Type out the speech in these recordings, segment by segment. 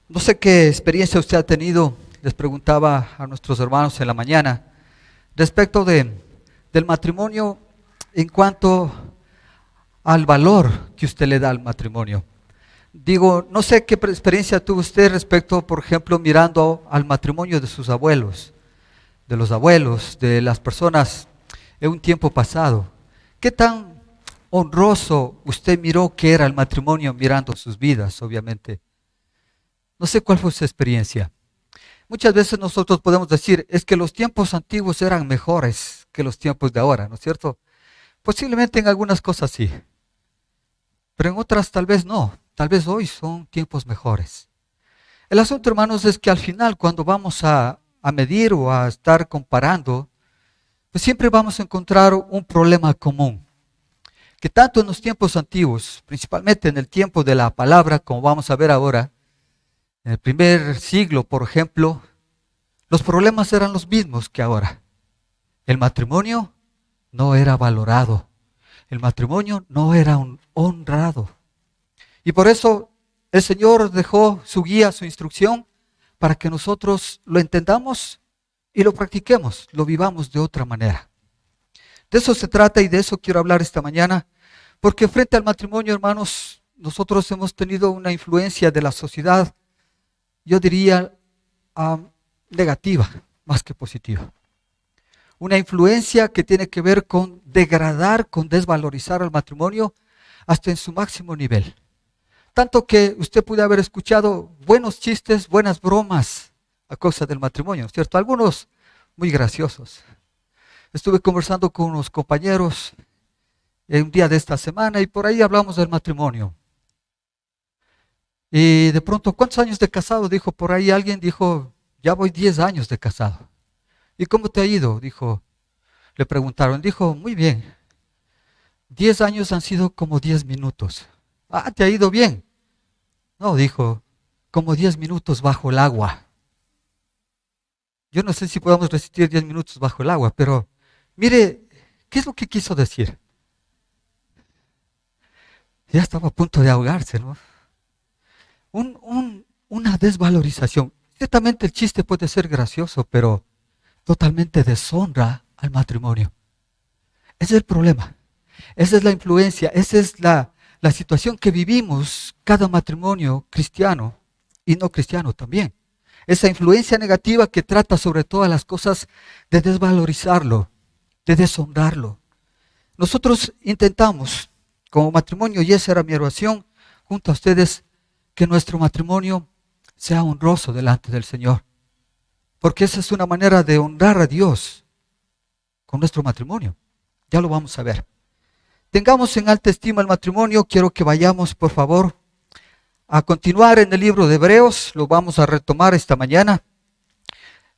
No sé qué experiencia usted ha tenido, les preguntaba a nuestros hermanos en la mañana, respecto del matrimonio en cuanto al valor que usted le da al matrimonio. Digo, no sé qué experiencia tuvo usted respecto, por ejemplo, mirando al matrimonio de sus abuelos, de los abuelos, de las personas en un tiempo pasado. ¿Qué tan honroso usted miró que era el matrimonio mirando sus vidas, obviamente? No sé cuál fue su experiencia. Muchas veces nosotros podemos decir, es que los tiempos antiguos eran mejores que los tiempos de ahora, ¿no es cierto? Posiblemente en algunas cosas sí, pero en otras tal vez no. Tal vez hoy son tiempos mejores. El asunto, hermanos, es que al final cuando vamos a medir o a estar comparando, pues siempre vamos a encontrar un problema común. Que tanto en los tiempos antiguos, principalmente en el tiempo de la palabra, como vamos a ver ahora, en el primer siglo, por ejemplo, los problemas eran los mismos que ahora. El matrimonio no era valorado. El matrimonio no era honrado. Y por eso el Señor dejó su guía, su instrucción, para que nosotros lo entendamos y lo practiquemos, lo vivamos de otra manera. De eso se trata y de eso quiero hablar esta mañana, porque frente al matrimonio, hermanos, nosotros hemos tenido una influencia de la sociedad, yo diría, negativa, más que positiva. Una influencia que tiene que ver con degradar, con desvalorizar al matrimonio hasta en su máximo nivel. Tanto que usted puede haber escuchado buenos chistes, buenas bromas a causa del matrimonio, ¿cierto? Algunos muy graciosos. Estuve conversando con unos compañeros un día de esta semana y por ahí hablamos del matrimonio. Y de pronto, ¿cuántos años de casado? Dijo por ahí alguien, dijo, ya voy 10 años de casado. ¿Y cómo te ha ido? Dijo, le preguntaron, dijo, muy bien. 10 años han sido como 10 minutos. Ah, ¿te ha ido bien? No, dijo, como 10 minutos bajo el agua. Yo no sé si podamos resistir 10 minutos bajo el agua, pero mire, ¿qué es lo que quiso decir? Ya estaba a punto de ahogarse, ¿no? Una desvalorización. Ciertamente el chiste puede ser gracioso, pero totalmente deshonra al matrimonio. Ese es el problema. Esa es la influencia, esa es la situación que vivimos cada matrimonio cristiano y no cristiano también. Esa influencia negativa que trata sobre todas las cosas de desvalorizarlo, de deshonrarlo. Nosotros intentamos como matrimonio, y esa era mi oración junto a ustedes, que nuestro matrimonio sea honroso delante del Señor. Porque esa es una manera de honrar a Dios con nuestro matrimonio. Ya lo vamos a ver. Tengamos en alta estima el matrimonio. Quiero que vayamos, por favor, a continuar en el libro de Hebreos. Lo vamos a retomar esta mañana.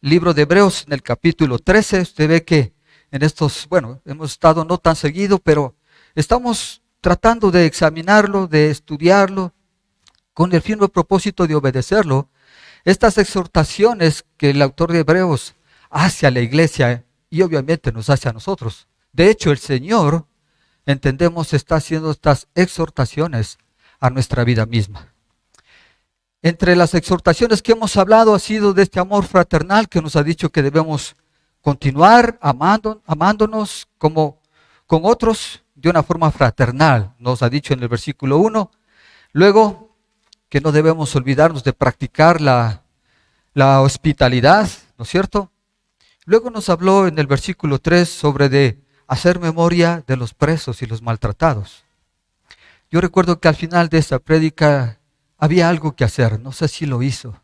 Libro de Hebreos en el capítulo 13. Usted ve que en estos, hemos estado no tan seguido, pero estamos tratando de examinarlo, de estudiarlo, con el firme propósito de obedecerlo. Estas exhortaciones que el autor de Hebreos hace a la iglesia y obviamente nos hace a nosotros. De hecho, el Señor, entendemos, está haciendo estas exhortaciones a nuestra vida misma. Entre las exhortaciones que hemos hablado ha sido de este amor fraternal que nos ha dicho que debemos continuar amándonos como con otros de una forma fraternal. Nos ha dicho en el versículo 1. Luego, que no debemos olvidarnos de practicar la hospitalidad, ¿no es cierto? Luego nos habló en el versículo 3 sobre de hacer memoria de los presos y los maltratados. Yo recuerdo que al final de esa prédica había algo que hacer. No sé si lo hizo,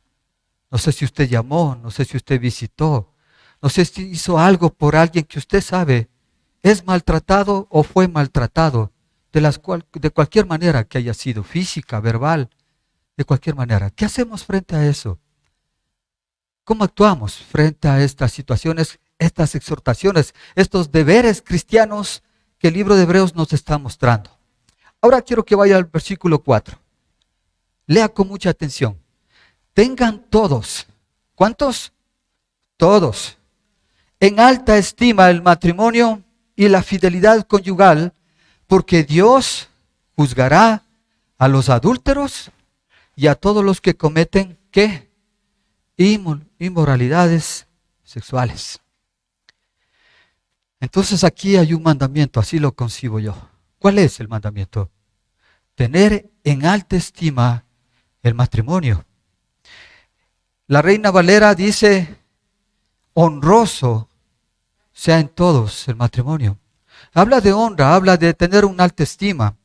no sé si usted llamó, no sé si usted visitó, no sé si hizo algo por alguien que usted sabe es maltratado o fue maltratado, de cualquier manera que haya sido, física, verbal, de cualquier manera. ¿Qué hacemos frente a eso? ¿Cómo actuamos frente a estas situaciones, estas exhortaciones, estos deberes cristianos que el libro de Hebreos nos está mostrando? Ahora quiero que vaya al versículo 4. Lea con mucha atención. Tengan todos, ¿cuántos? Todos, en alta estima el matrimonio y la fidelidad conyugal, porque Dios juzgará a los adúlteros y a todos los que cometen ¿qué? Inmoralidades sexuales. Entonces aquí hay un mandamiento, así lo concibo yo. ¿Cuál es el mandamiento? Tener en alta estima el matrimonio. La Reina Valera dice, honroso sea en todos el matrimonio. Habla de honra, habla de tener una alta estima.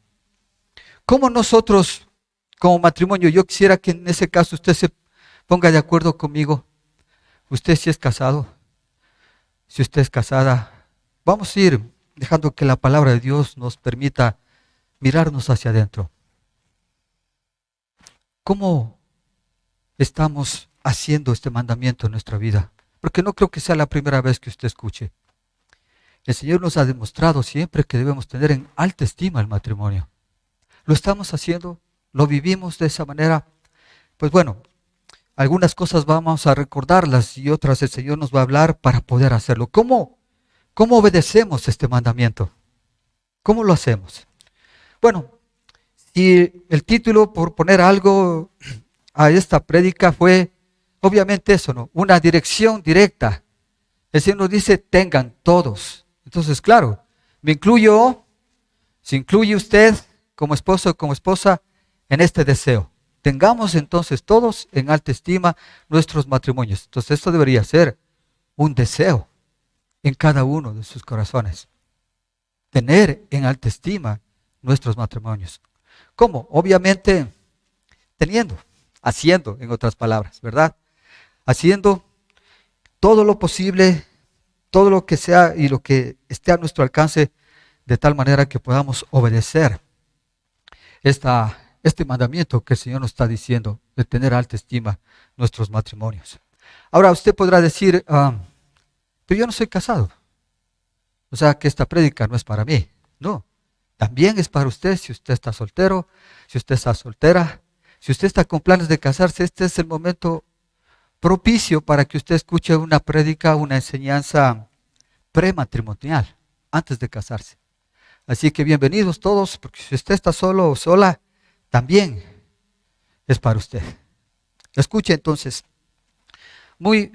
¿Cómo nosotros, como matrimonio, yo quisiera que en ese caso usted se ponga de acuerdo conmigo? Usted si es casado, si usted es casada, vamos a ir dejando que la palabra de Dios nos permita mirarnos hacia adentro. ¿Cómo estamos haciendo este mandamiento en nuestra vida? Porque no creo que sea la primera vez que usted escuche. El Señor nos ha demostrado siempre que debemos tener en alta estima el matrimonio. ¿Lo estamos haciendo? ¿Lo vivimos de esa manera? Pues bueno, algunas cosas vamos a recordarlas y otras el Señor nos va a hablar para poder hacerlo. ¿Cómo obedecemos este mandamiento? ¿Cómo lo hacemos? Bueno, si el título, por poner algo a esta prédica, fue obviamente eso, ¿no? Una dirección directa. El Señor nos dice, tengan todos. Entonces, claro, me incluyo, se incluye usted como esposo o como esposa en este deseo. Tengamos entonces todos en alta estima nuestros matrimonios. Entonces esto debería ser un deseo en cada uno de sus corazones. Tener en alta estima nuestros matrimonios. ¿Cómo? Obviamente teniendo, haciendo, en otras palabras, ¿verdad? Haciendo todo lo posible, todo lo que sea y lo que esté a nuestro alcance, de tal manera que podamos obedecer este mandamiento que el Señor nos está diciendo, de tener alta estima nuestros matrimonios. Ahora usted podrá decir, pero yo no soy casado, o sea que esta prédica no es para mí. No, también es para usted si usted está soltero, si usted está soltera, si usted está con planes de casarse. Este es el momento propicio para que usted escuche una prédica, una enseñanza prematrimonial, antes de casarse. Así que bienvenidos todos, porque si usted está solo o sola, también es para usted. Escuche entonces muy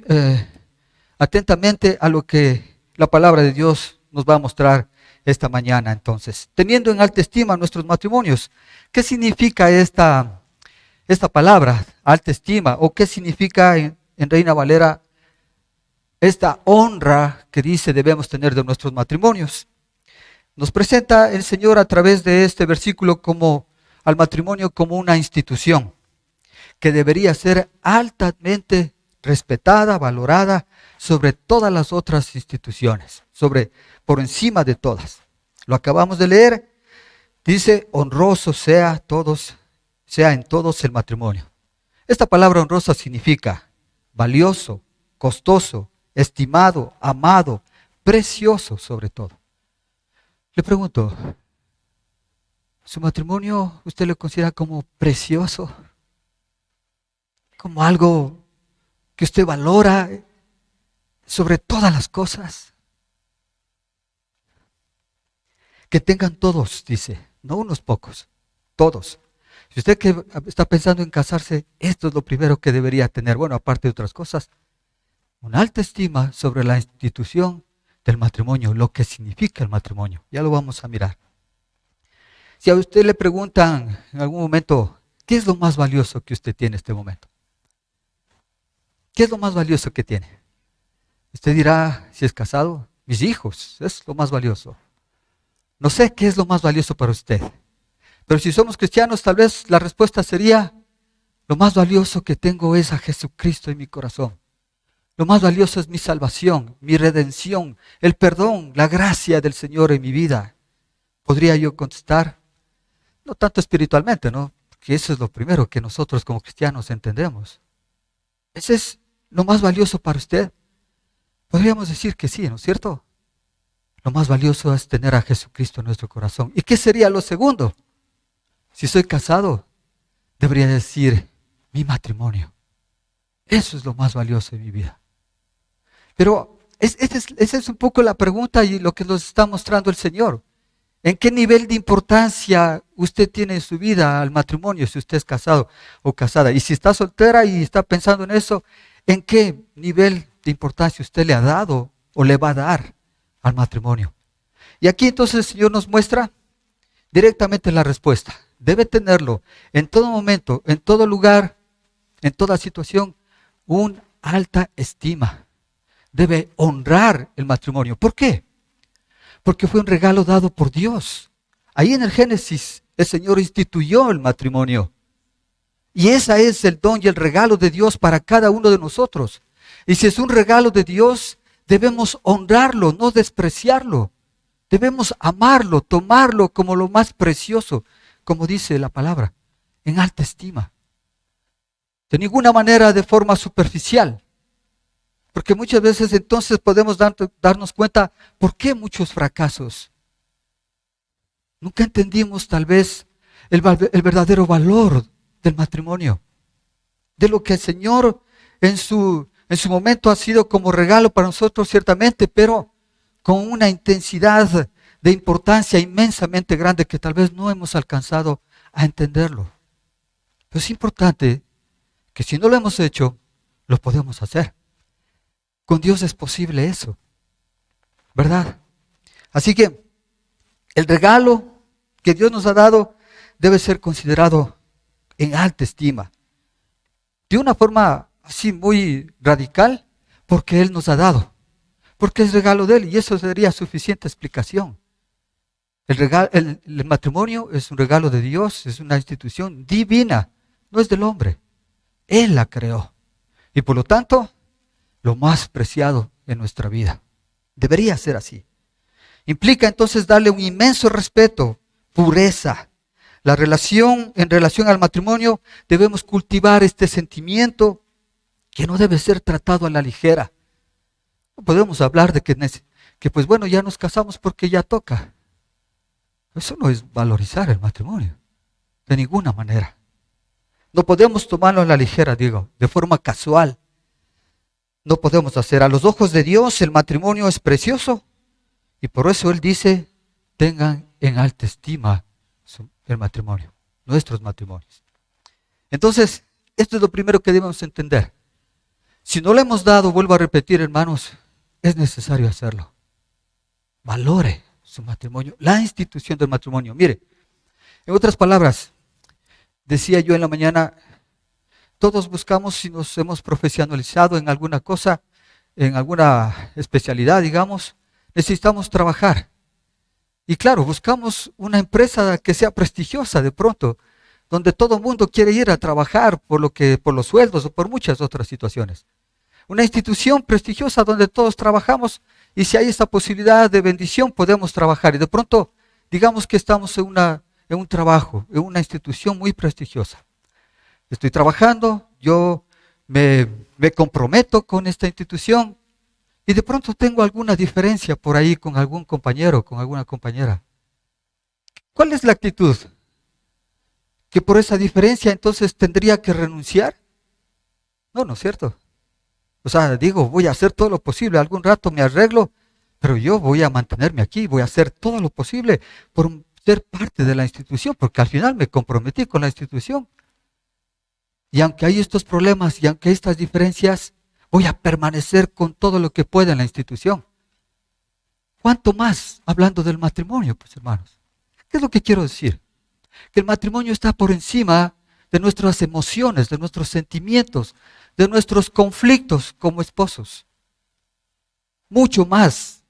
atentamente a lo que la palabra de Dios nos va a mostrar esta mañana. Entonces, teniendo en alta estima nuestros matrimonios, ¿qué significa esta palabra, alta estima? ¿O qué significa en Reina Valera esta honra que dice debemos tener de nuestros matrimonios? Nos presenta el Señor a través de este versículo como al matrimonio como una institución que debería ser altamente respetada, valorada sobre todas las otras instituciones, por encima de todas. Lo acabamos de leer, dice honroso sea en todos el matrimonio. Esta palabra honrosa significa valioso, costoso, estimado, amado, precioso sobre todo. Le pregunto, ¿su matrimonio usted lo considera como precioso? ¿Como algo que usted valora sobre todas las cosas? Que tengan todos, dice, no unos pocos, todos. Si usted que está pensando en casarse, esto es lo primero que debería tener. Bueno, aparte de otras cosas, una alta estima sobre la institución del matrimonio, lo que significa el matrimonio. Ya lo vamos a mirar. Si a usted le preguntan en algún momento, ¿qué es lo más valioso que usted tiene en este momento? ¿Qué es lo más valioso que tiene? Usted dirá, si es casado, mis hijos, es lo más valioso. No sé qué es lo más valioso para usted. Pero si somos cristianos, tal vez la respuesta sería, lo más valioso que tengo es a Jesucristo en mi corazón. Lo más valioso es mi salvación, mi redención, el perdón, la gracia del Señor en mi vida. ¿Podría yo contestar? No tanto espiritualmente, ¿no? Porque eso es lo primero que nosotros como cristianos entendemos. ¿Ese es lo más valioso para usted? Podríamos decir que sí, ¿no es cierto? Lo más valioso es tener a Jesucristo en nuestro corazón. ¿Y qué sería lo segundo? Si soy casado, debería decir mi matrimonio. Eso es lo más valioso de mi vida. Pero esa es un poco la pregunta y lo que nos está mostrando el Señor. ¿En qué nivel de importancia usted tiene en su vida al matrimonio si usted es casado o casada? Y si está soltera y está pensando en eso, ¿en qué nivel de importancia usted le ha dado o le va a dar al matrimonio? Y aquí entonces el Señor nos muestra directamente la respuesta. Debe tenerlo en todo momento, en todo lugar, en toda situación, una alta estima. Debe honrar el matrimonio. ¿Por qué? Porque fue un regalo dado por Dios. Ahí en el Génesis, el Señor instituyó el matrimonio. Y ese es el don y el regalo de Dios para cada uno de nosotros. Y si es un regalo de Dios, debemos honrarlo, no despreciarlo. Debemos amarlo, tomarlo como lo más precioso, como dice la palabra, en alta estima. De ninguna manera de forma superficial. Porque muchas veces entonces podemos darnos cuenta por qué muchos fracasos. Nunca entendimos tal vez el verdadero valor del matrimonio. De lo que el Señor en su momento ha sido como regalo para nosotros ciertamente, pero con una intensidad de importancia inmensamente grande que tal vez no hemos alcanzado a entenderlo. Pero es importante que si no lo hemos hecho, lo podemos hacer. Con Dios es posible eso, ¿verdad? Así que el regalo que Dios nos ha dado debe ser considerado en alta estima. De una forma así muy radical, porque Él nos ha dado. Porque es regalo de Él y eso sería suficiente explicación. El matrimonio es un regalo de Dios, es una institución divina, no es del hombre. Él la creó. Y por lo tanto, lo más preciado en nuestra vida. Debería ser así. Implica entonces darle un inmenso respeto, pureza. En relación al matrimonio, debemos cultivar este sentimiento que no debe ser tratado a la ligera. No podemos hablar de que pues bueno, ya nos casamos porque ya toca. Eso no es valorizar el matrimonio, de ninguna manera. No podemos tomarlo a la ligera, digo, de forma casual. No podemos hacer. A los ojos de Dios el matrimonio es precioso y por eso Él dice, tengan en alta estima el matrimonio, nuestros matrimonios. Entonces, esto es lo primero que debemos entender. Si no le hemos dado, vuelvo a repetir, hermanos, es necesario hacerlo. Valore su matrimonio, la institución del matrimonio. Mire, en otras palabras, decía yo en la mañana, todos buscamos, si nos hemos profesionalizado en alguna cosa, en alguna especialidad, digamos, necesitamos trabajar. Y claro, buscamos una empresa que sea prestigiosa de pronto, donde todo el mundo quiere ir a trabajar por los sueldos o por muchas otras situaciones. Una institución prestigiosa donde todos trabajamos y si hay esa posibilidad de bendición podemos trabajar. Y de pronto, digamos que estamos en un trabajo, en una institución muy prestigiosa. Estoy trabajando, yo me comprometo con esta institución y de pronto tengo alguna diferencia por ahí con algún compañero, con alguna compañera. ¿Cuál es la actitud? ¿Que por esa diferencia entonces tendría que renunciar? No, no es cierto. O sea, digo, voy a hacer todo lo posible, algún rato me arreglo, pero yo voy a mantenerme aquí, voy a hacer todo lo posible por ser parte de la institución, porque al final me comprometí con la institución. Y aunque hay estos problemas y aunque hay estas diferencias, voy a permanecer con todo lo que pueda en la institución. ¿Cuánto más hablando del matrimonio, pues hermanos? ¿Qué es lo que quiero decir? Que el matrimonio está por encima de nuestras emociones, de nuestros sentimientos, de nuestros conflictos como esposos. Mucho más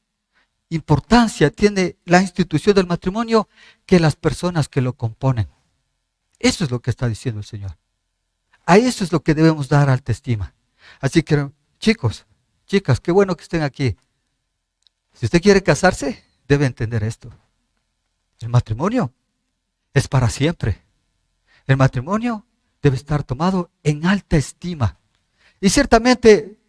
importancia tiene la institución del matrimonio que las personas que lo componen. Eso es lo que está diciendo el Señor. A eso es lo que debemos dar alta estima. Así que, chicos, chicas, qué bueno que estén aquí. Si usted quiere casarse, debe entender esto. El matrimonio es para siempre. El matrimonio debe estar tomado en alta estima. Y ciertamente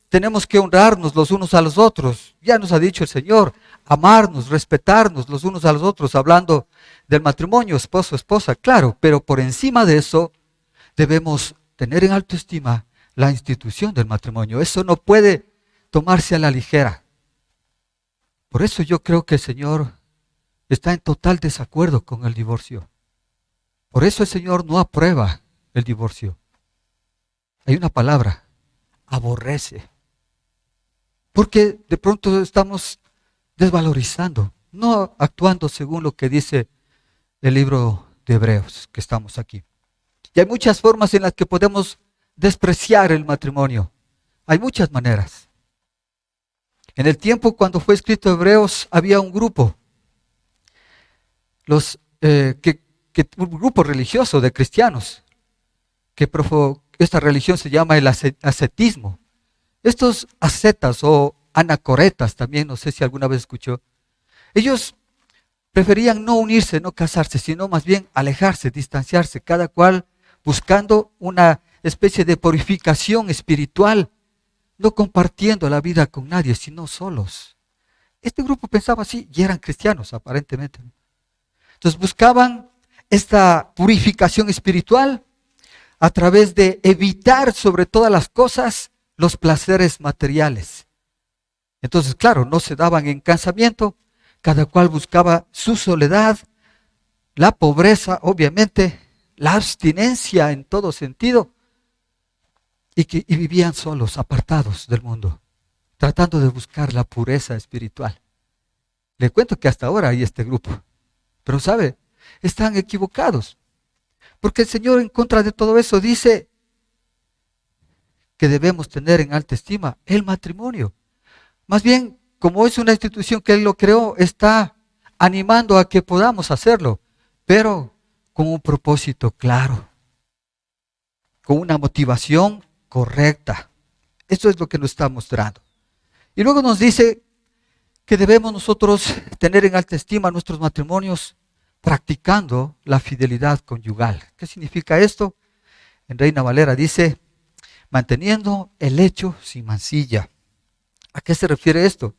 tenemos que honrarnos los unos a los otros. Ya nos ha dicho el Señor, amarnos, respetarnos los unos a los otros, hablando del matrimonio, esposo, esposa, claro, pero por encima de eso debemos tener en alta estima la institución del matrimonio. Eso no puede tomarse a la ligera. Por eso yo creo que el Señor está en total desacuerdo con el divorcio. Por eso el Señor no aprueba el divorcio. Hay una palabra, aborrece. Porque de pronto estamos desvalorizando, no actuando según lo que dice el libro de Hebreos, que estamos aquí. Y hay muchas formas en las que podemos despreciar el matrimonio. Hay muchas maneras. En el tiempo cuando fue escrito Hebreos, había un grupo, un grupo religioso de cristianos, esta religión se llama el ascetismo. Estos ascetas o anacoretas también, no sé si alguna vez escuchó, ellos preferían no unirse, no casarse, sino más bien alejarse, distanciarse, cada cual buscando una especie de purificación espiritual, no compartiendo la vida con nadie, sino solos. Este grupo pensaba así y eran cristianos aparentemente. Entonces buscaban esta purificación espiritual a través de evitar sobre todas las cosas los placeres materiales. Entonces, claro, no se daban en casamiento, cada cual buscaba su soledad, la pobreza, obviamente, la abstinencia en todo sentido, y vivían solos, apartados del mundo, tratando de buscar la pureza espiritual. Le cuento que hasta ahora hay este grupo, pero ¿sabe? Están equivocados, porque el Señor en contra de todo eso dice que debemos tener en alta estima el matrimonio. Más bien, como es una institución que Él lo creó, está animando a que podamos hacerlo, pero con un propósito claro, con una motivación correcta. Esto es lo que nos está mostrando. Y luego nos dice que debemos nosotros tener en alta estima nuestros matrimonios practicando la fidelidad conyugal. ¿Qué significa esto? En Reina Valera dice, manteniendo el hecho sin mancilla. ¿A qué se refiere esto?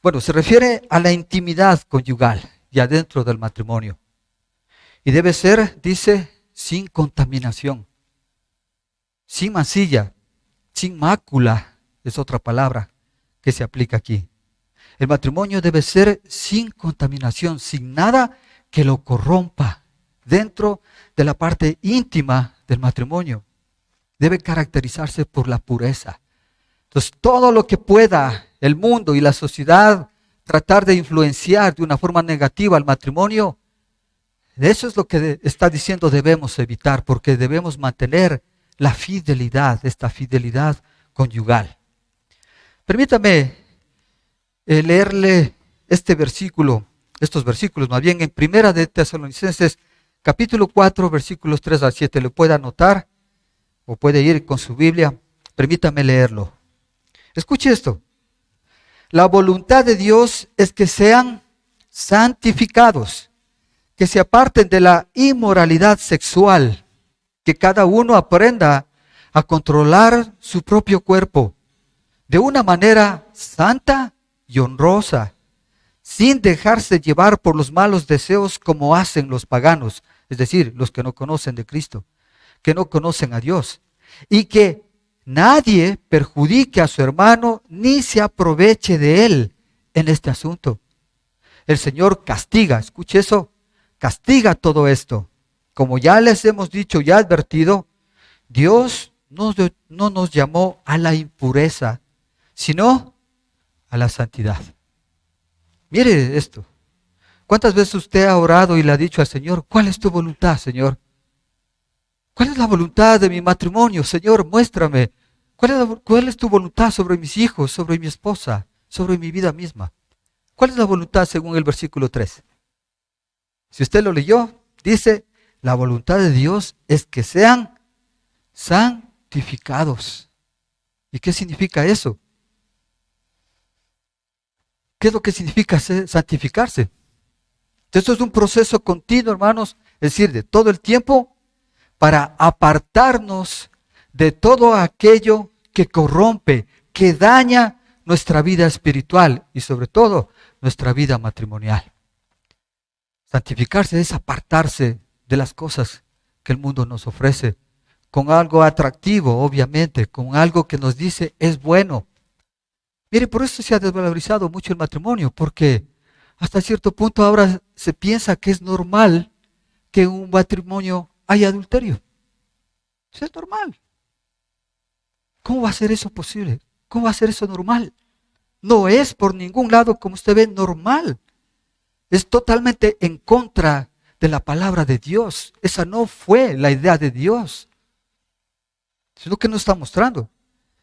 Bueno, se refiere a la intimidad conyugal y adentro del matrimonio. Y debe ser, dice, sin contaminación, sin mancilla, sin mácula, es otra palabra que se aplica aquí. El matrimonio debe ser sin contaminación, sin nada que lo corrompa dentro de la parte íntima del matrimonio. Debe caracterizarse por la pureza. Entonces, todo lo que pueda el mundo y la sociedad tratar de influenciar de una forma negativa al matrimonio, eso es lo que está diciendo debemos evitar, porque debemos mantener la fidelidad, esta fidelidad conyugal. Permítame leerle estos versículos, más bien en Primera de Tesalonicenses, capítulo 4, versículos 3 al 7. Lo puede anotar o puede ir con su Biblia. Permítame leerlo. Escuche esto. La voluntad de Dios es que sean santificados, que se aparten de la inmoralidad sexual, que cada uno aprenda a controlar su propio cuerpo de una manera santa y honrosa, sin dejarse llevar por los malos deseos como hacen los paganos, es decir, los que no conocen de Cristo, que no conocen a Dios, y que nadie perjudique a su hermano ni se aproveche de él en este asunto. El Señor castiga, escuche eso, castiga todo esto. Como ya les hemos dicho y advertido, Dios no nos llamó a la impureza, sino a la santidad. Mire esto. ¿Cuántas veces usted ha orado y le ha dicho al Señor, ¿cuál es tu voluntad, Señor? ¿Cuál es la voluntad de mi matrimonio, Señor? Muéstrame. ¿Cuál es tu voluntad sobre mis hijos, sobre mi esposa, sobre mi vida misma? ¿Cuál es la voluntad según el versículo 3? Si usted lo leyó, dice, la voluntad de Dios es que sean santificados. ¿Y qué significa eso? ¿Qué es lo que significa santificarse? Esto es un proceso continuo, hermanos, es decir, de todo el tiempo, para apartarnos de todo aquello que corrompe, que daña nuestra vida espiritual y sobre todo nuestra vida matrimonial. Santificarse es apartarse de las cosas que el mundo nos ofrece, con algo atractivo, obviamente, con algo que nos dice es bueno. Mire, por eso se ha desvalorizado mucho el matrimonio, porque Hasta cierto punto ahora se piensa que es normal que en un matrimonio haya adulterio. Eso es normal. ¿Cómo va a ser eso posible? ¿Cómo va a ser eso normal? No es por ningún lado, como usted ve, normal. Es totalmente en contra de la palabra de Dios. Esa no fue la idea de Dios. Es lo que nos está mostrando.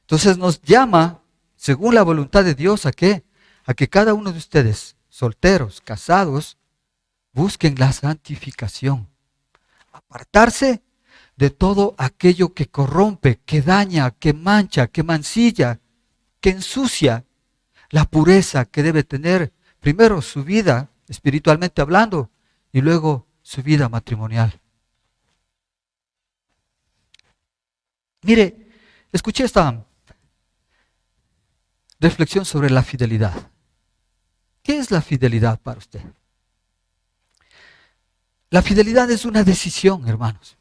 Entonces nos llama, según la voluntad de Dios, ¿a qué? A que cada uno de ustedes, solteros, casados, busquen la santificación. Apartarse de todo aquello que corrompe, que daña, que mancha, que mancilla, que ensucia la pureza que debe tener primero su vida, espiritualmente hablando, y luego su vida matrimonial. Mire, escuché esta reflexión sobre la fidelidad. ¿Qué es la fidelidad para usted? La fidelidad es una decisión, hermanos.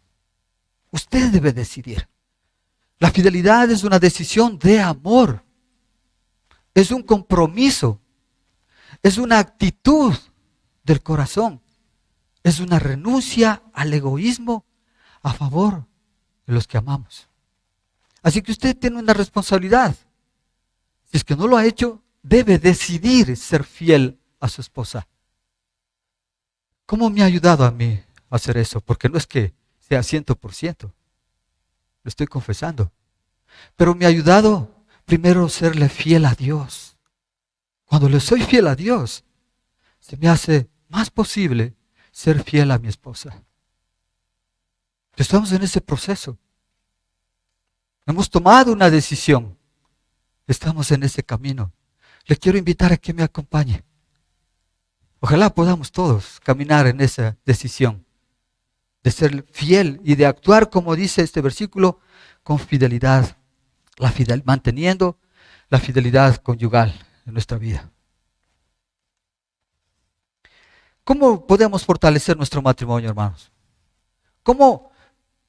Usted debe decidir. La fidelidad es una decisión de amor. Es un compromiso. Es una actitud del corazón. Es una renuncia al egoísmo a favor de los que amamos. Así que usted tiene una responsabilidad. Si es que no lo ha hecho, debe decidir ser fiel a su esposa. ¿Cómo me ha ayudado a mí a hacer eso? Porque no es que sea 100%, lo estoy confesando. Pero me ha ayudado primero a serle fiel a Dios. Cuando le soy fiel a Dios, se me hace más posible ser fiel a mi esposa. Estamos en ese proceso. Hemos tomado una decisión. Estamos en ese camino. Le quiero invitar a que me acompañe. Ojalá podamos todos caminar en esa decisión de ser fiel y de actuar, como dice este versículo, con fidelidad, manteniendo la fidelidad conyugal en nuestra vida. ¿Cómo podemos fortalecer nuestro matrimonio, hermanos? ¿Cómo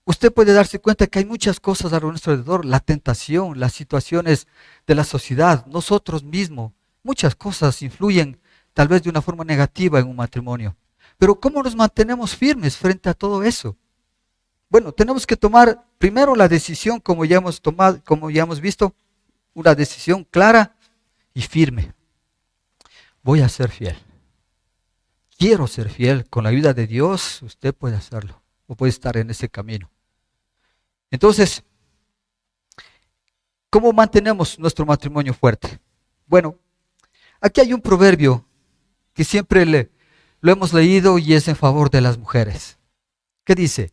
usted puede darse cuenta que hay muchas cosas a nuestro alrededor? La tentación, las situaciones de la sociedad, nosotros mismos, muchas cosas influyen tal vez de una forma negativa en un matrimonio. Pero ¿cómo nos mantenemos firmes frente a todo eso? Bueno, tenemos que tomar primero la decisión, como ya hemos visto, una decisión clara y firme. Voy a ser fiel. Quiero ser fiel. Con la ayuda de Dios, usted puede hacerlo o puede estar en ese camino. Entonces, ¿cómo mantenemos nuestro matrimonio fuerte? Bueno, aquí hay un proverbio que siempre lo hemos leído y es en favor de las mujeres. ¿Qué dice?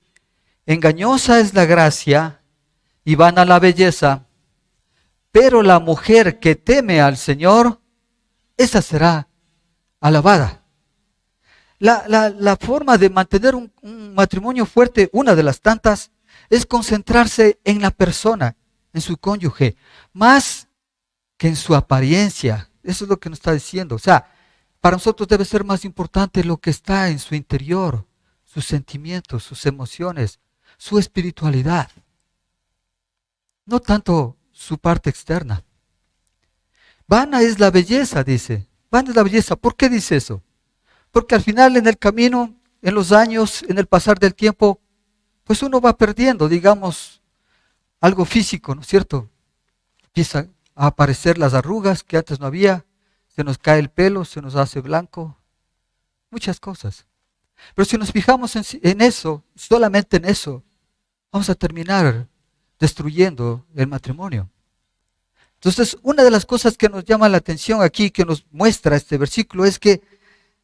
Engañosa es la gracia y vana la belleza, pero la mujer que teme al Señor, esa será alabada. La forma de mantener un matrimonio fuerte, una de las tantas, es concentrarse en la persona, en su cónyuge, más que en su apariencia. Eso es lo que nos está diciendo. O sea, para nosotros debe ser más importante lo que está en su interior, sus sentimientos, sus emociones, su espiritualidad. No tanto su parte externa. Vana es la belleza, dice. Vana es la belleza. ¿Por qué dice eso? Porque al final en el camino, en los años, en el pasar del tiempo, pues uno va perdiendo, digamos, algo físico, ¿no es cierto? Empiezan a aparecer las arrugas que antes no había, se nos cae el pelo, se nos hace blanco, muchas cosas. Pero si nos fijamos en eso, solamente en eso, vamos a terminar destruyendo el matrimonio. Entonces, una de las cosas que nos llama la atención aquí, que nos muestra este versículo, es que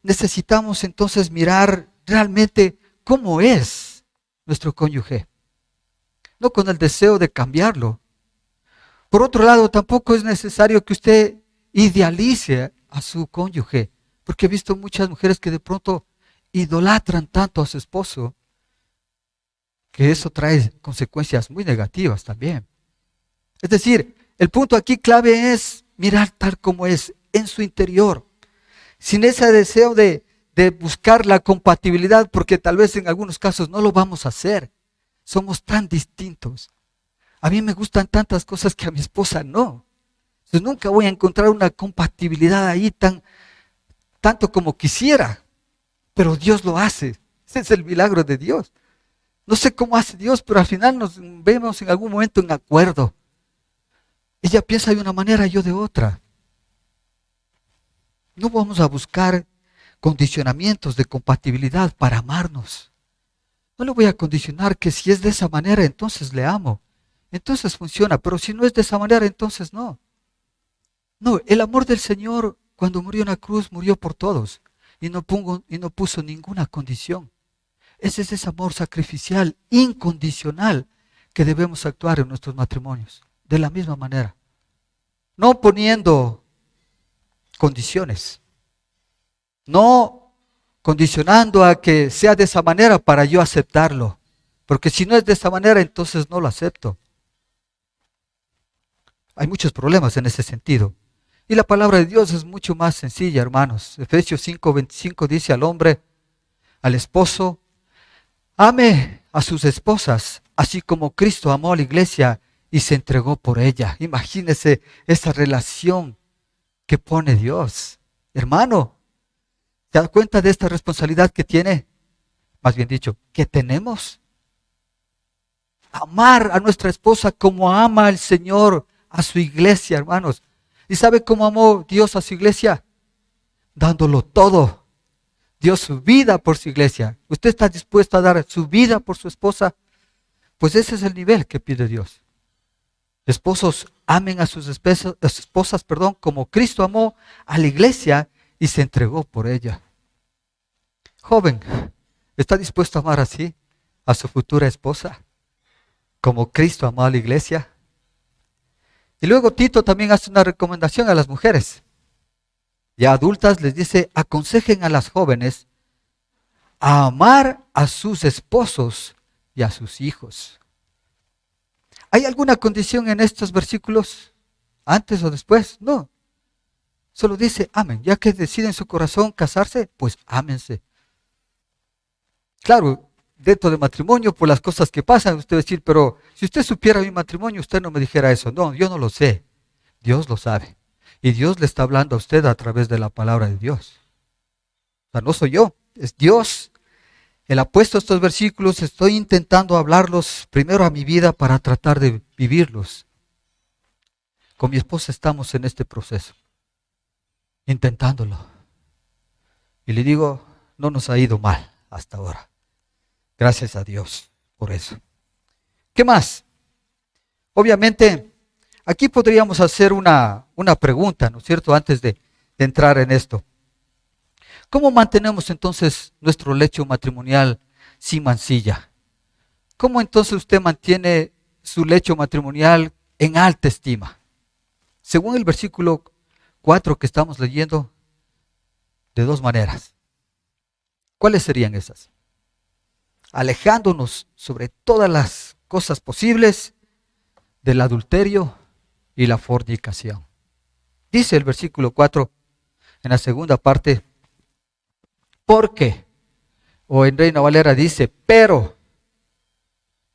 necesitamos entonces mirar realmente cómo es nuestro cónyuge, no con el deseo de cambiarlo. Por otro lado, tampoco es necesario que usted idealice a su cónyuge, porque he visto muchas mujeres que de pronto idolatran tanto a su esposo, que eso trae consecuencias muy negativas también. Es decir, el punto aquí clave es mirar tal como es, en su interior, sin ese deseo de buscar la compatibilidad, porque tal vez en algunos casos no lo vamos a hacer. Somos tan distintos. A mí me gustan tantas cosas que a mi esposa no. Entonces nunca voy a encontrar una compatibilidad ahí tan tanto como quisiera, pero Dios lo hace. Ese es el milagro de Dios. No sé cómo hace Dios, pero al final nos vemos en algún momento en acuerdo. Ella piensa de una manera, yo de otra. No vamos a buscar condicionamientos de compatibilidad para amarnos. No le voy a condicionar que si es de esa manera, entonces le amo. Entonces funciona, pero si no es de esa manera, entonces no. No, el amor del Señor cuando murió en la cruz murió por todos y no puso ninguna condición. Ese es ese amor sacrificial, incondicional, que debemos actuar en nuestros matrimonios, de la misma manera. No poniendo condiciones, no condicionando a que sea de esa manera para yo aceptarlo, porque si no es de esa manera, entonces no lo acepto. Hay muchos problemas en ese sentido. Y la palabra de Dios es mucho más sencilla, hermanos. Efesios 5:25 dice al hombre, al esposo, ame a sus esposas, así como Cristo amó a la iglesia y se entregó por ella. Imagínese esa relación que pone Dios. Hermano, ¿te das cuenta de esta responsabilidad que tiene? Más bien dicho, que tenemos. Amar a nuestra esposa como ama el Señor a su iglesia, hermanos. ¿Y sabe cómo amó Dios a su iglesia? Dándolo todo. Dio su vida por su iglesia. ¿Usted está dispuesto a dar su vida por su esposa? Pues ese es el nivel que pide Dios. Esposos, amen a sus esposas, como Cristo amó a la iglesia y se entregó por ella. Joven, ¿está dispuesto a amar así a su futura esposa? Como Cristo amó a la iglesia. Y luego Tito también hace una recomendación a las mujeres. Ya adultas les dice, aconsejen a las jóvenes a amar a sus esposos y a sus hijos. ¿Hay alguna condición en estos versículos? ¿Antes o después? No. Solo dice, amen. Ya que deciden en su corazón casarse, pues ámense. Claro, dentro del matrimonio, por las cosas que pasan, usted va a decir, pero si usted supiera mi matrimonio, usted no me dijera eso. No, yo no lo sé. Dios lo sabe. Y Dios le está hablando a usted a través de la palabra de Dios. O sea, no soy yo, es Dios. Él ha puesto estos versículos, estoy intentando hablarlos primero a mi vida para tratar de vivirlos. Con mi esposa estamos en este proceso, intentándolo. Y le digo, no nos ha ido mal hasta ahora. Gracias a Dios por eso. ¿Qué más? Obviamente, aquí podríamos hacer una pregunta, ¿no es cierto?, antes de entrar en esto. ¿Cómo mantenemos entonces nuestro lecho matrimonial sin mancilla? ¿Cómo entonces usted mantiene su lecho matrimonial en alta estima? Según el versículo 4 que estamos leyendo, de dos maneras. ¿Cuáles serían esas? Alejándonos sobre todas las cosas posibles del adulterio y la fornicación. Dice el versículo 4 en la segunda parte, porque, o en Reina Valera dice, pero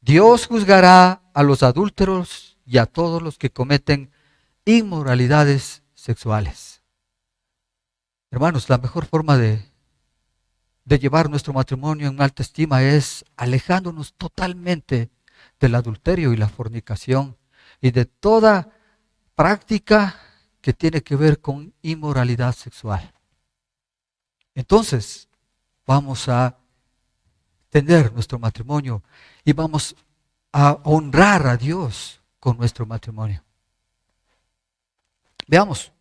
Dios juzgará a los adúlteros y a todos los que cometen inmoralidades sexuales. Hermanos, la mejor forma de llevar nuestro matrimonio en alta estima es alejándonos totalmente del adulterio y la fornicación y de toda práctica que tiene que ver con inmoralidad sexual. Entonces, vamos a tener nuestro matrimonio y vamos a honrar a Dios con nuestro matrimonio. Veamos,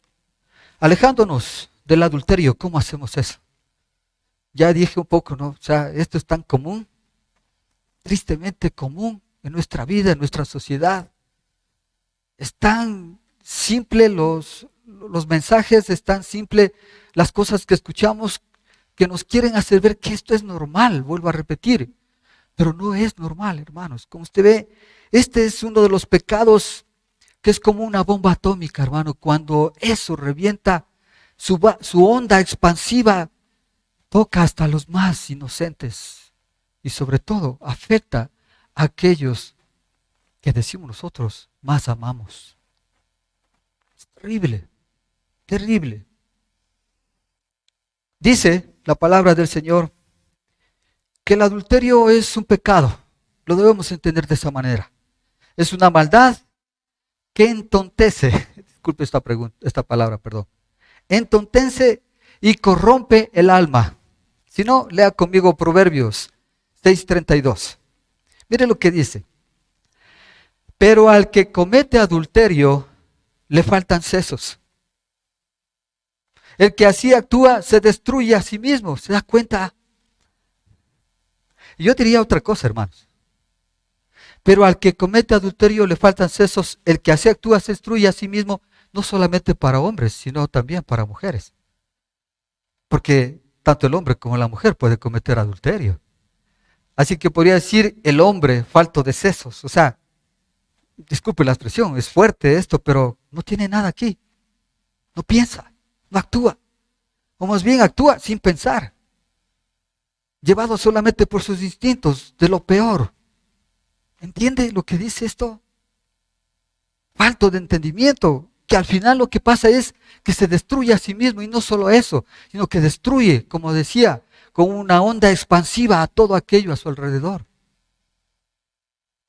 alejándonos del adulterio, ¿cómo hacemos eso? Ya dije un poco, ¿no? O sea, esto es tan común, tristemente común en nuestra vida, en nuestra sociedad. Es tan simple los mensajes, es tan simple las cosas que escuchamos que nos quieren hacer ver que esto es normal, vuelvo a repetir. Pero no es normal, hermanos. Como usted ve, este es uno de los pecados que es como una bomba atómica, hermano. Cuando eso revienta, su onda expansiva toca hasta los más inocentes y sobre todo afecta a aquellos que decimos nosotros más amamos. Es terrible, terrible. Dice la palabra del Señor que el adulterio es un pecado. Lo debemos entender de esa manera. Es una maldad que entontece, disculpe esta palabra, perdón. Entontece y corrompe el alma. Si no, lea conmigo Proverbios 6:32. Mire lo que dice. Pero al que comete adulterio le faltan sesos. El que así actúa se destruye a sí mismo. ¿Se da cuenta? Y yo diría otra cosa, hermanos. Pero al que comete adulterio le faltan sesos. El que así actúa se destruye a sí mismo, no solamente para hombres, sino también para mujeres. Porque tanto el hombre como la mujer puede cometer adulterio. Así que podría decir el hombre falto de sesos. O sea, disculpe la expresión, es fuerte esto, pero no tiene nada aquí. No piensa, no actúa. O más bien actúa sin pensar. Llevado solamente por sus instintos de lo peor. ¿Entiende lo que dice esto? Falto de entendimiento. Que al final lo que pasa es que se destruye a sí mismo. Y no solo eso, sino que destruye, como decía, con una onda expansiva a todo aquello a su alrededor.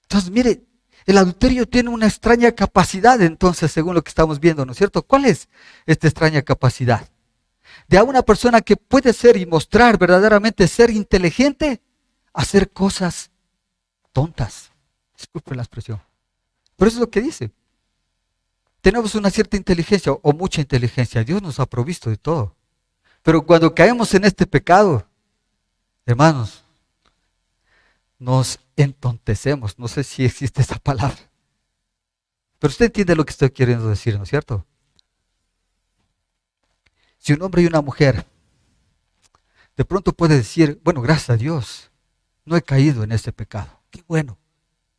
Entonces, mire, el adulterio tiene una extraña capacidad, entonces, según lo que estamos viendo, ¿no es cierto? ¿Cuál es esta extraña capacidad? De a una persona que puede ser y mostrar verdaderamente ser inteligente, hacer cosas tontas. Disculpe la expresión. Pero eso es lo que dice. Tenemos una cierta inteligencia o mucha inteligencia. Dios nos ha provisto de todo. Pero cuando caemos en este pecado, hermanos, nos entontecemos. No sé si existe esa palabra. Pero usted entiende lo que estoy queriendo decir, ¿no es cierto? Si un hombre y una mujer de pronto puede decir, bueno, gracias a Dios, no he caído en ese pecado. Qué bueno,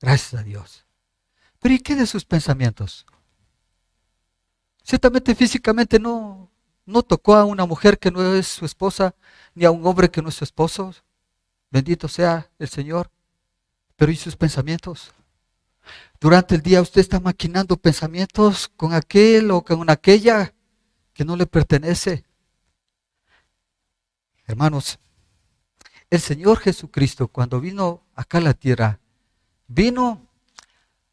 gracias a Dios. Pero ¿y qué de sus pensamientos? Ciertamente físicamente no tocó a una mujer que no es su esposa, ni a un hombre que no es su esposo. Bendito sea el Señor. Pero ¿y sus pensamientos? Durante el día usted está maquinando pensamientos con aquel o con aquella que no le pertenece. Hermanos, el Señor Jesucristo cuando vino acá a la tierra, vino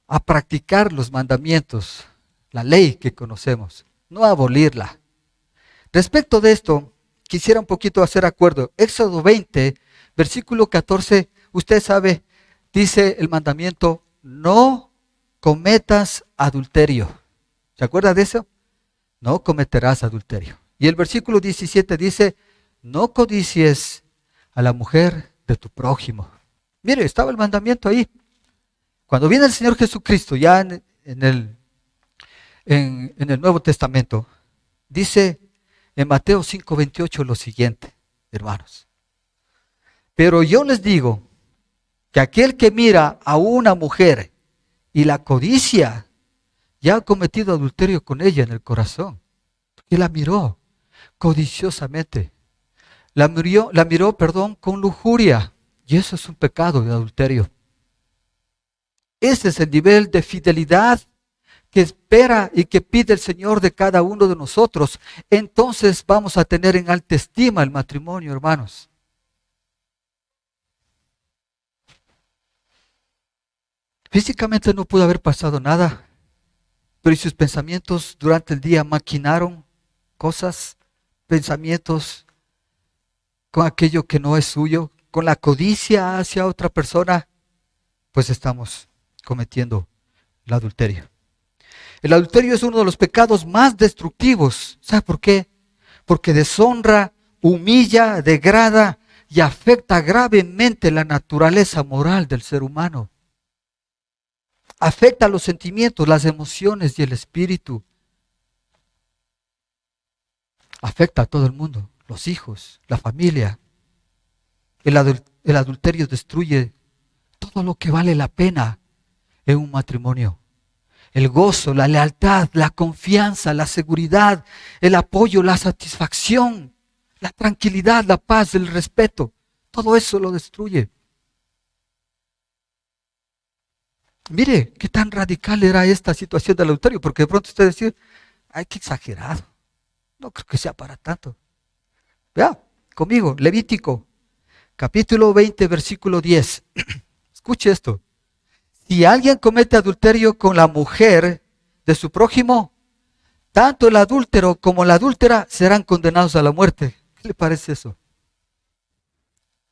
a practicar los mandamientos, la ley que conocemos, no a abolirla. Respecto de esto, quisiera un poquito hacer acuerdo. Éxodo 20, versículo 14, usted sabe, dice el mandamiento, no cometas adulterio. ¿Se acuerda de eso? No cometerás adulterio. Y el versículo 17 dice, no codicies a la mujer de tu prójimo. Mire, estaba el mandamiento ahí. Cuando viene el Señor Jesucristo, ya en el Nuevo Testamento, dice en Mateo 5:28 lo siguiente, hermanos. Pero yo les digo que aquel que mira a una mujer y la codicia, ya ha cometido adulterio con ella en el corazón. Y la miró codiciosamente. La miró, con lujuria. Y eso es un pecado de adulterio. Ese es el nivel de fidelidad que espera y que pide el Señor de cada uno de nosotros. Entonces vamos a tener en alta estima el matrimonio, hermanos. Físicamente no pudo haber pasado nada, pero ¿y sus pensamientos durante el día maquinaron cosas, pensamientos con aquello que no es suyo, con la codicia hacia otra persona? Pues estamos cometiendo el adulterio. El adulterio es uno de los pecados más destructivos. ¿Sabe por qué? Porque deshonra, humilla, degrada y afecta gravemente la naturaleza moral del ser humano. Afecta los sentimientos, las emociones y el espíritu. Afecta a todo el mundo, los hijos, la familia. El adulterio destruye todo lo que vale la pena en un matrimonio. El gozo, la lealtad, la confianza, la seguridad, el apoyo, la satisfacción, la tranquilidad, la paz, el respeto. Todo eso lo destruye. Mire, qué tan radical era esta situación del adulterio, porque de pronto usted decir, ay, qué exagerado. No creo que sea para tanto. Vea, conmigo, Levítico, capítulo 20, versículo 10. Escuche esto. Si alguien comete adulterio con la mujer de su prójimo, tanto el adúltero como la adúltera serán condenados a la muerte. ¿Qué le parece eso?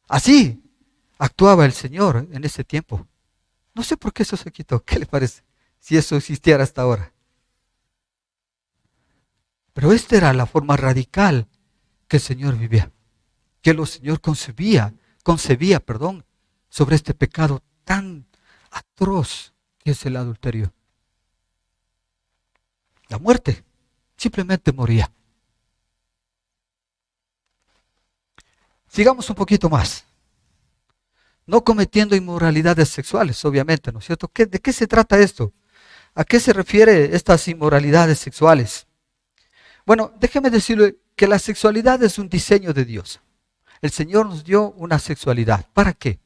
Así actuaba el Señor en ese tiempo. No sé por qué eso se quitó. ¿Qué le parece? Si eso existiera hasta ahora. Pero esta era la forma radical que el Señor vivía. Que el Señor concebía, sobre este pecado tan atroz que es el adulterio. La muerte. Simplemente moría. Sigamos un poquito más. No cometiendo inmoralidades sexuales, obviamente, ¿no es cierto? ¿De qué se trata esto? ¿A qué se refiere estas inmoralidades sexuales? Bueno, déjeme decirle que la sexualidad es un diseño de Dios. El Señor nos dio una sexualidad. ¿Para qué?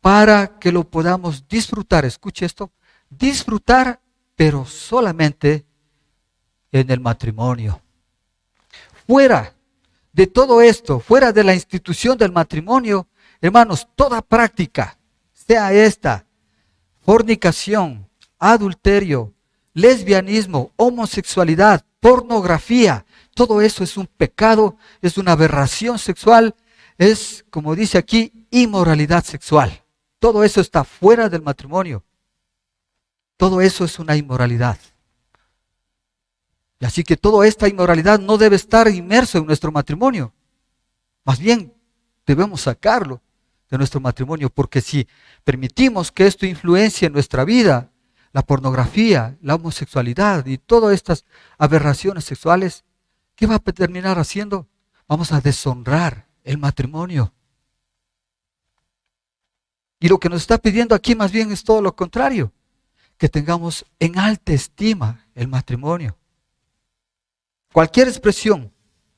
Para que lo podamos disfrutar. Escuche esto. Disfrutar, pero solamente en el matrimonio. Fuera de todo esto, fuera de la institución del matrimonio, hermanos, toda práctica, sea esta, fornicación, adulterio, lesbianismo, homosexualidad, pornografía, todo eso es un pecado, es una aberración sexual, es, como dice aquí, inmoralidad sexual. Todo eso está fuera del matrimonio. Todo eso es una inmoralidad. Y así que toda esta inmoralidad no debe estar inmerso en nuestro matrimonio. Más bien, debemos sacarlo de nuestro matrimonio, porque si permitimos que esto influencie en nuestra vida, la pornografía, la homosexualidad y todas estas aberraciones sexuales, ¿qué va a terminar haciendo? Vamos a deshonrar el matrimonio. Y lo que nos está pidiendo aquí más bien es todo lo contrario, que tengamos en alta estima el matrimonio. Cualquier expresión,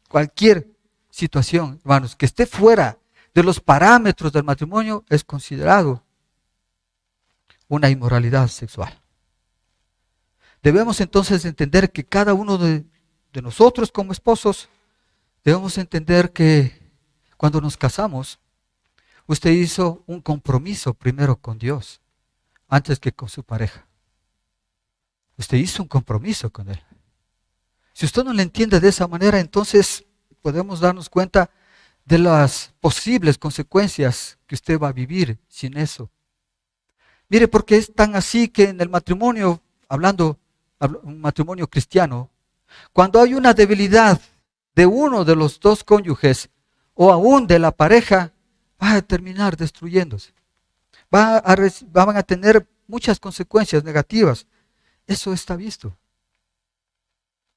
cualquier situación, hermanos, que esté fuera de los parámetros del matrimonio es considerado una inmoralidad sexual. Debemos entonces entender que cada uno de nosotros como esposos, debemos entender que cuando nos casamos, usted hizo un compromiso primero con Dios, antes que con su pareja. Usted hizo un compromiso con Él. Si usted no le entiende de esa manera, entonces podemos darnos cuenta de las posibles consecuencias que usted va a vivir sin eso. Mire, porque es tan así que en el matrimonio, hablando un matrimonio cristiano, cuando hay una debilidad de uno de los dos cónyuges o aún de la pareja, va a terminar destruyéndose. Van a tener muchas consecuencias negativas. Eso está visto.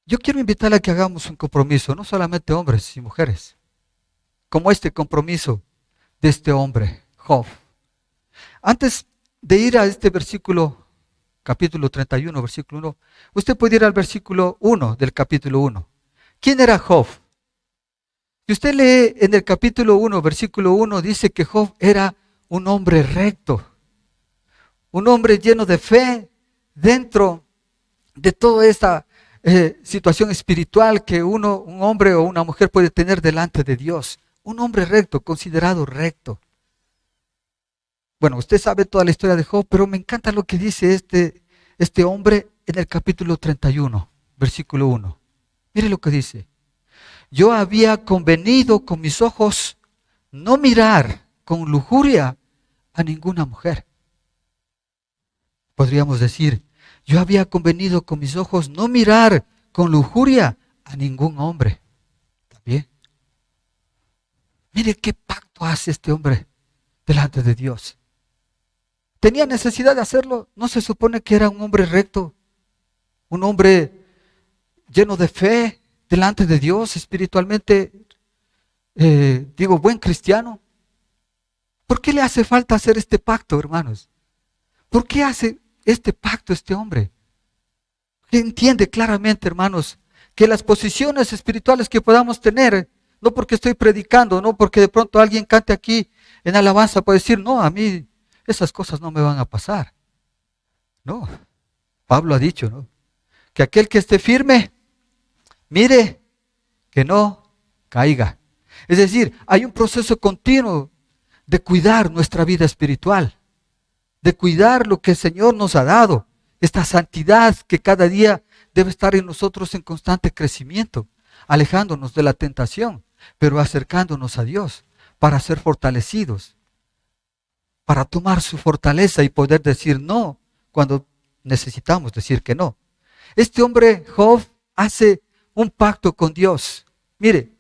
Yo quiero invitarle a que hagamos un compromiso, no solamente hombres y mujeres, como este compromiso de este hombre, Job. Antes de ir a este versículo, capítulo 31, versículo 1, usted puede ir al versículo 1 del capítulo 1. ¿Quién era Job? Si usted lee en el capítulo 1, versículo 1, dice que Job era un hombre recto, un hombre lleno de fe dentro de toda esta situación espiritual que un hombre o una mujer puede tener delante de Dios. Un hombre recto, considerado recto. Bueno, usted sabe toda la historia de Job, pero me encanta lo que dice este hombre en el capítulo 31, versículo 1. Mire lo que dice. Yo había convenido con mis ojos no mirar con lujuria a ninguna mujer. Podríamos decir, yo había convenido con mis ojos no mirar con lujuria a ningún hombre. ¿También? Mire qué pacto hace este hombre delante de Dios. ¿Tenía necesidad de hacerlo? ¿No se supone que era un hombre recto? Un hombre lleno de fe delante de Dios, espiritualmente, buen cristiano. ¿Por qué le hace falta hacer este pacto, hermanos? ¿Por qué hace este pacto este hombre? Entiende claramente, hermanos, que las posiciones espirituales que podamos tener, no porque estoy predicando, no porque de pronto alguien cante aquí en alabanza puede decir, no, a mí esas cosas no me van a pasar. No, Pablo ha dicho, ¿no?, que aquel que esté firme, mire que no caiga. Es decir, hay un proceso continuo de cuidar nuestra vida espiritual, de cuidar lo que el Señor nos ha dado, esta santidad que cada día debe estar en nosotros en constante crecimiento, alejándonos de la tentación, pero acercándonos a Dios para ser fortalecidos, para tomar su fortaleza y poder decir no cuando necesitamos decir que no. Este hombre, Job, hace un pacto con Dios. Mire,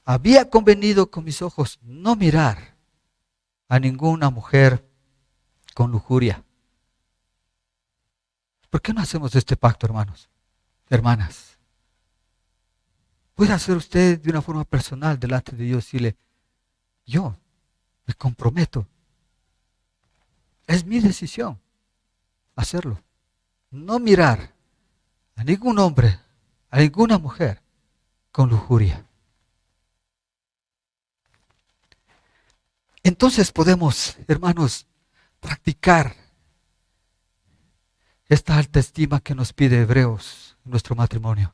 había convenido con mis ojos no mirar a ninguna mujer con lujuria. ¿Por qué no hacemos este pacto, hermanos, hermanas? Puede hacer usted de una forma personal delante de Dios y decirle, yo me comprometo. Es mi decisión hacerlo. No mirar a ningún hombre, a ninguna mujer con lujuria. Entonces podemos, hermanos, practicar esta alta estima que nos pide Hebreos en nuestro matrimonio.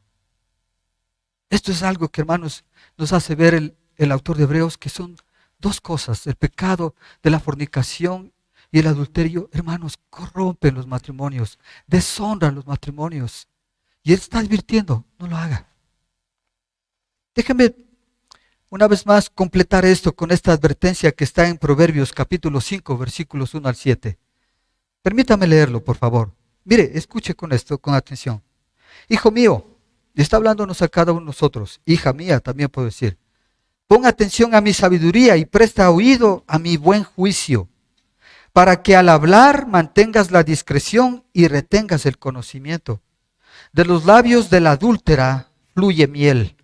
Esto es algo que, hermanos, nos hace ver el autor de Hebreos, que son dos cosas: el pecado de la fornicación y el adulterio, hermanos, corrompen los matrimonios, deshonran los matrimonios. Y él está advirtiendo, no lo haga. Déjenme una vez más completar esto con esta advertencia que está en Proverbios capítulo 5, versículos 1 al 7. Permítame leerlo, por favor. Mire, escuche con esto, con atención. Hijo mío, y está hablándonos a cada uno de nosotros, hija mía también puedo decir, pon atención a mi sabiduría y presta oído a mi buen juicio, para que al hablar mantengas la discreción y retengas el conocimiento. De los labios de la adúltera fluye miel,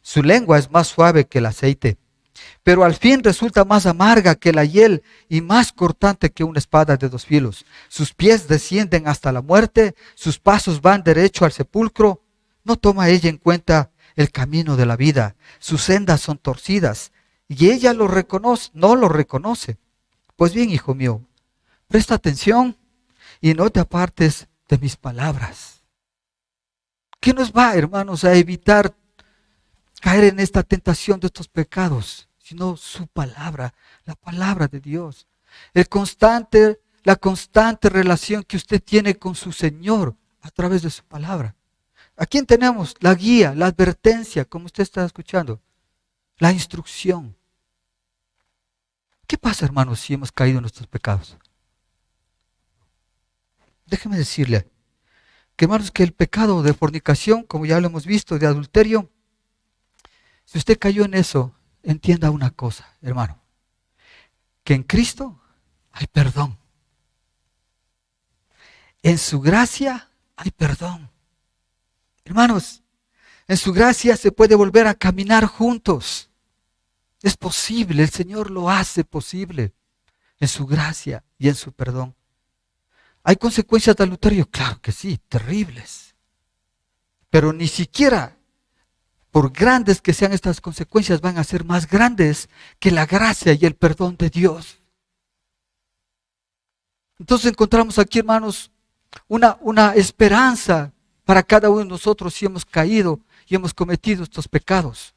su lengua es más suave que el aceite, pero al fin resulta más amarga que la hiel y más cortante que una espada de dos filos. Sus pies descienden hasta la muerte, sus pasos van derecho al sepulcro. No toma ella en cuenta el camino de la vida, sus sendas son torcidas, y ella no lo reconoce. Pues bien, hijo mío, presta atención y no te apartes de mis palabras. ¿Qué nos va, hermanos, a evitar caer en esta tentación de estos pecados? Sino su palabra, la palabra de Dios. La constante relación que usted tiene con su Señor a través de su palabra. ¿A quién tenemos? La guía, la advertencia, como usted está escuchando. La instrucción. ¿Qué pasa, hermanos, si hemos caído en nuestros pecados? Déjeme decirle que, hermanos, que el pecado de fornicación, como ya lo hemos visto, de adulterio, si usted cayó en eso, entienda una cosa, hermano, que en Cristo hay perdón. En su gracia hay perdón. Hermanos, en su gracia se puede volver a caminar juntos. Es posible, el Señor lo hace posible. En su gracia y en su perdón. ¿Hay consecuencias de adulterio? Claro que sí, terribles. Pero ni siquiera, por grandes que sean estas consecuencias, van a ser más grandes que la gracia y el perdón de Dios. Entonces encontramos aquí, hermanos, una esperanza para cada uno de nosotros si hemos caído y hemos cometido estos pecados.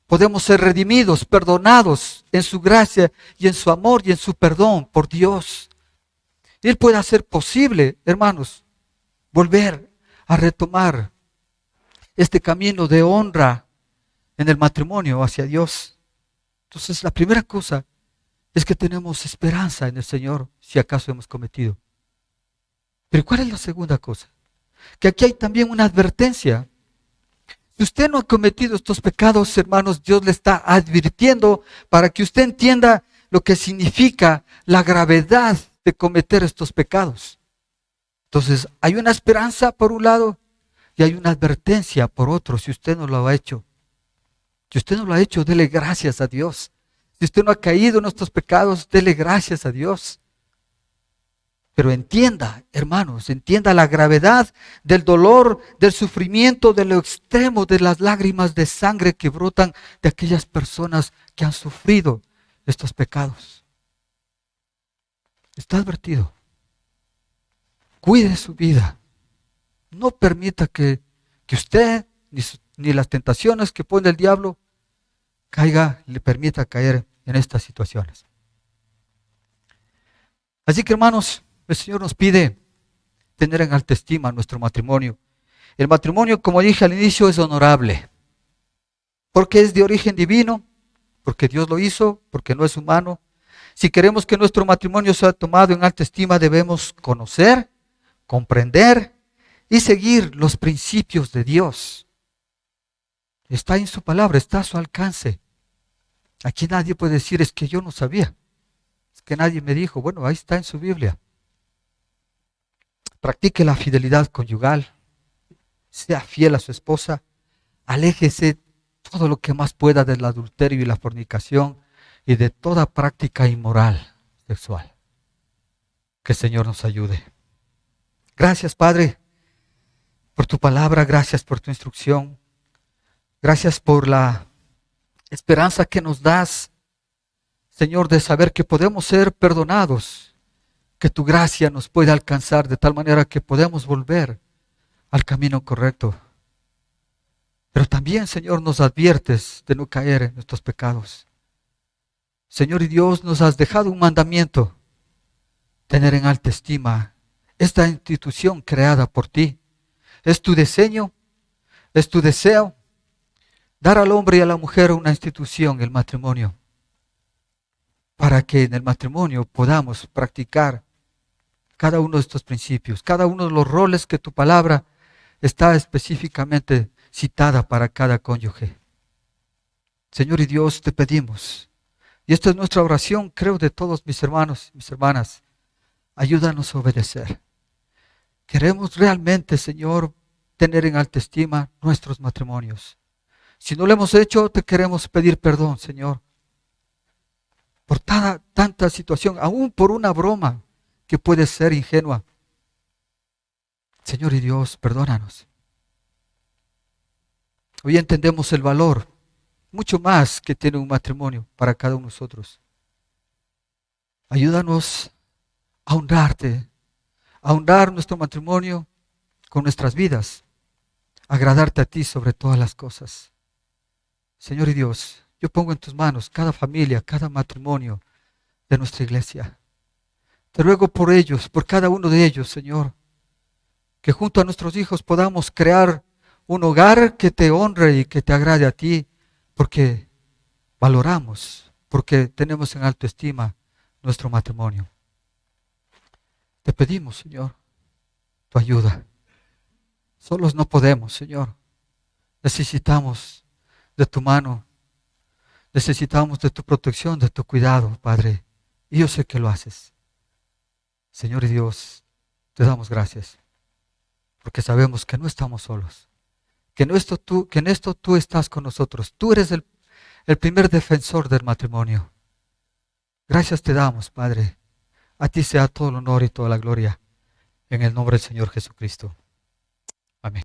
Podemos ser redimidos, perdonados en su gracia y en su amor y en su perdón por Dios. Él puede hacer posible, hermanos, volver a retomar este camino de honra en el matrimonio hacia Dios. Entonces, la primera cosa es que tenemos esperanza en el Señor si acaso hemos cometido. Pero ¿cuál es la segunda cosa? Que aquí hay también una advertencia. Si usted no ha cometido estos pecados, hermanos, Dios le está advirtiendo para que usted entienda lo que significa la gravedad de cometer estos pecados. Entonces, hay una esperanza por un lado y hay una advertencia por otro si usted no lo ha hecho. Si usted no lo ha hecho, dele gracias a Dios. Si usted no ha caído en estos pecados, dele gracias a Dios. Pero entienda, hermanos, entienda la gravedad del dolor, del sufrimiento, de lo extremo, de las lágrimas de sangre que brotan de aquellas personas que han sufrido estos pecados. Está advertido. Cuide su vida. No permita que usted, ni las tentaciones que pone el diablo, le permita caer en estas situaciones. Así que, hermanos, el Señor nos pide tener en alta estima nuestro matrimonio. El matrimonio, como dije al inicio, es honorable, porque es de origen divino, porque Dios lo hizo, porque no es humano. Si queremos que nuestro matrimonio sea tomado en alta estima, debemos conocer, comprender y seguir los principios de Dios. Está en su palabra, está a su alcance. Aquí nadie puede decir, es que yo no sabía, es que nadie me dijo. Bueno, ahí está en su Biblia. Practique la fidelidad conyugal, sea fiel a su esposa, aléjese todo lo que más pueda del adulterio y la fornicación y de toda práctica inmoral sexual. Que el Señor nos ayude. Gracias, Padre, por tu palabra, gracias por tu instrucción, gracias por la esperanza que nos das, Señor, de saber que podemos ser perdonados, que tu gracia nos puede alcanzar de tal manera que podemos volver al camino correcto. Pero también, Señor, nos adviertes de no caer en nuestros pecados. Señor y Dios, nos has dejado un mandamiento: tener en alta estima esta institución creada por ti. Es tu diseño, es tu deseo, dar al hombre y a la mujer una institución, el matrimonio, para que en el matrimonio podamos practicar cada uno de estos principios, cada uno de los roles que tu palabra está específicamente citada para cada cónyuge. Señor y Dios, te pedimos, y esta es nuestra oración, creo, de todos mis hermanos y mis hermanas, ayúdanos a obedecer. Queremos realmente, Señor, tener en alta estima nuestros matrimonios. Si no lo hemos hecho, te queremos pedir perdón, Señor, por tanta situación, aún por una broma que puede ser ingenua. Señor y Dios, perdónanos. Hoy entendemos el valor, mucho más que tiene un matrimonio para cada uno de nosotros. Ayúdanos a honrarte, a honrar nuestro matrimonio con nuestras vidas, a agradarte a ti sobre todas las cosas. Señor y Dios, yo pongo en tus manos cada familia, cada matrimonio de nuestra iglesia. Te ruego por ellos, por cada uno de ellos, Señor, que junto a nuestros hijos podamos crear un hogar que te honre y que te agrade a ti, porque valoramos, porque tenemos en alta estima nuestro matrimonio. Te pedimos, Señor, tu ayuda. Solos no podemos, Señor. Necesitamos de tu mano. Necesitamos de tu protección, de tu cuidado, Padre. Y yo sé que lo haces. Señor y Dios, te damos gracias, porque sabemos que no estamos solos. Que en esto tú estás con nosotros. Tú eres el primer defensor del matrimonio. Gracias te damos, Padre. A ti sea todo el honor y toda la gloria. En el nombre del Señor Jesucristo. Amén.